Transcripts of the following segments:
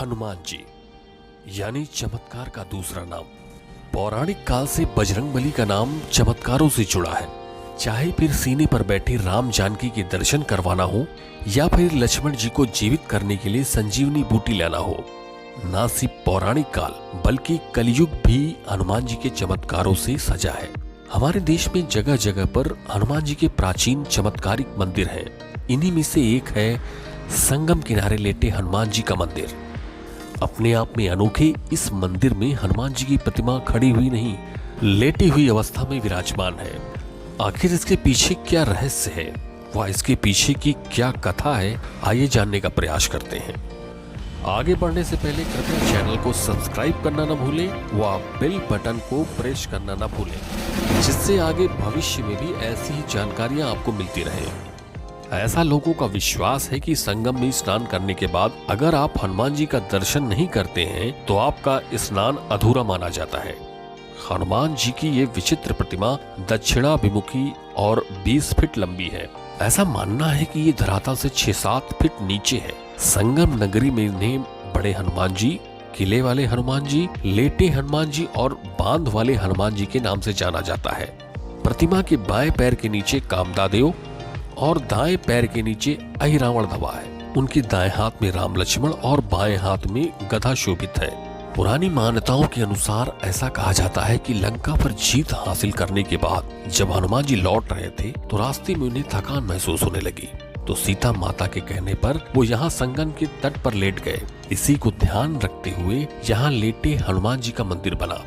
हनुमान जी यानी चमत्कार का दूसरा नाम। पौराणिक काल से बजरंगबली का नाम चमत्कारों से जुड़ा है। चाहे फिर सीने पर बैठे राम जानकी के दर्शन करवाना हो या फिर लक्ष्मण जी को जीवित करने के लिए संजीवनी बूटी लाना हो, ना सिर्फ पौराणिक काल बल्कि कलयुग भी हनुमान जी के चमत्कारों से सजा है। हमारे देश में जगह जगह पर हनुमान जी के प्राचीन चमत्कारिक मंदिर हैं। इन्हीं में से एक है संगम किनारे लेटे हनुमान जी का मंदिर। अपने आप में अनोखे इस मंदिर में हनुमान जी की प्रतिमा खड़ी हुई नहीं, लेटी हुई अवस्था में विराजमान है। आखिर इसके पीछे क्या रहस्य है, व इसके पीछे की क्या कथा है, आइए जानने का प्रयास करते हैं। आगे बढ़ने से पहले कृपया चैनल को सब्सक्राइब करना न भूलें व बेल बटन को प्रेस करना न भूलें, जिससे आगे भविष्य में भी ऐसी ही जानकारियां आपको मिलती रहें। ऐसा लोगों का विश्वास है कि संगम में स्नान करने के बाद अगर आप हनुमान जी का दर्शन नहीं करते हैं तो आपका स्नान अधूरा माना जाता है। हनुमान जी की ये विचित्र प्रतिमा दक्षिणाभिमुखी और 20 फीट लंबी है। ऐसा मानना है कि ये धरातल से 6-7 फीट नीचे है। संगम नगरी में इन्हें बड़े हनुमान जी, किले वाले हनुमान जी, लेटे हनुमान जी और बांध वाले हनुमान जी के नाम से जाना जाता है। प्रतिमा के बाएं पैर के नीचे कामदादेव और दाएं पैर के नीचे अहिरावण धवा है। उनके दाएं हाथ में राम लक्ष्मण और बाएं हाथ में गदा शोभित है। पुरानी मान्यताओं के अनुसार ऐसा कहा जाता है कि लंका पर जीत हासिल करने के बाद जब हनुमान जी लौट रहे थे तो रास्ते में उन्हें थकान महसूस होने लगी, तो सीता माता के कहने पर वो यहाँ संगम के तट पर लेट गए। इसी को ध्यान रखते हुए यहाँ लेटे हनुमान जी का मंदिर बना।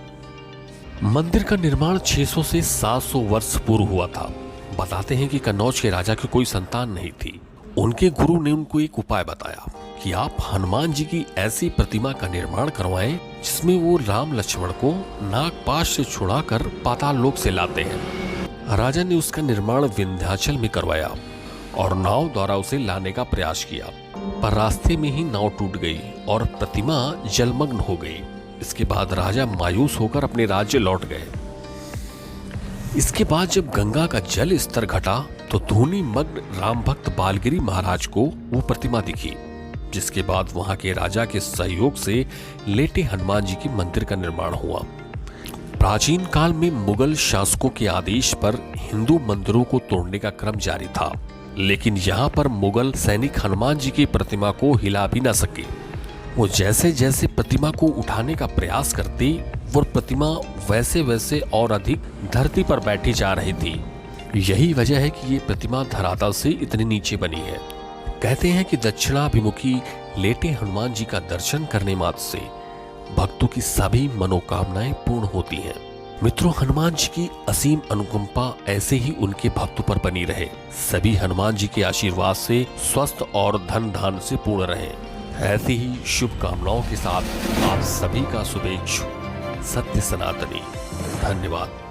मंदिर का निर्माण 600 से 700 वर्ष पूर्व हुआ था। बताते हैं कि कन्नौज के राजा की कोई संतान नहीं थी। उनके गुरु ने उनको एक उपाय बताया कि आप हनुमान जी की ऐसी प्रतिमा का निर्माण करवाएं जिसमें वो राम लक्ष्मण को नागपाश से छुड़ाकर पाताल लोक से लाते हैं। राजा ने उसका निर्माण विंध्याचल में करवाया और नाव द्वारा उसे लाने का प्रयास किया, पर रास्ते में ही नाव टूट गई और प्रतिमा जलमग्न हो गई। इसके बाद राजा मायूस होकर अपने राज्य लौट गए। इसके बाद जब गंगा का जल स्तर घटा तो धूनी मग्न राम भक्त बालगिरी महाराज को वो प्रतिमा दिखी, जिसके बाद वहां के राजा के सहयोग से लेटे हनुमान जी की मंदिर का निर्माण हुआ। प्राचीन काल में मुगल शासकों के आदेश पर हिंदू मंदिरों को तोड़ने का क्रम जारी था, लेकिन यहाँ पर मुगल सैनिक हनुमान जी की प्रतिमा को हिला भी न सके। वो जैसे जैसे प्रतिमा को उठाने का प्रयास करते, वो प्रतिमा वैसे वैसे और अधिक धरती पर बैठी जा रही थी। यही वजह है कि ये प्रतिमा धरातल से इतनी नीचे बनी है। कहते हैं कि दक्षिणाभिमुखी लेटे हनुमान जी का दर्शन करने मात्र से भक्तों की सभी मनोकामनाएं पूर्ण होती हैं। मित्रों, हनुमान जी की असीम अनुकंपा ऐसे ही उनके भक्तों पर बनी रहे। सभी हनुमान जी के आशीर्वाद से स्वस्थ और धन धान से पूर्ण रहे। ऐसी ही शुभकामनाओं के साथ आप सभी का शुभेच्छु सत्य सनातनी। धन्यवाद।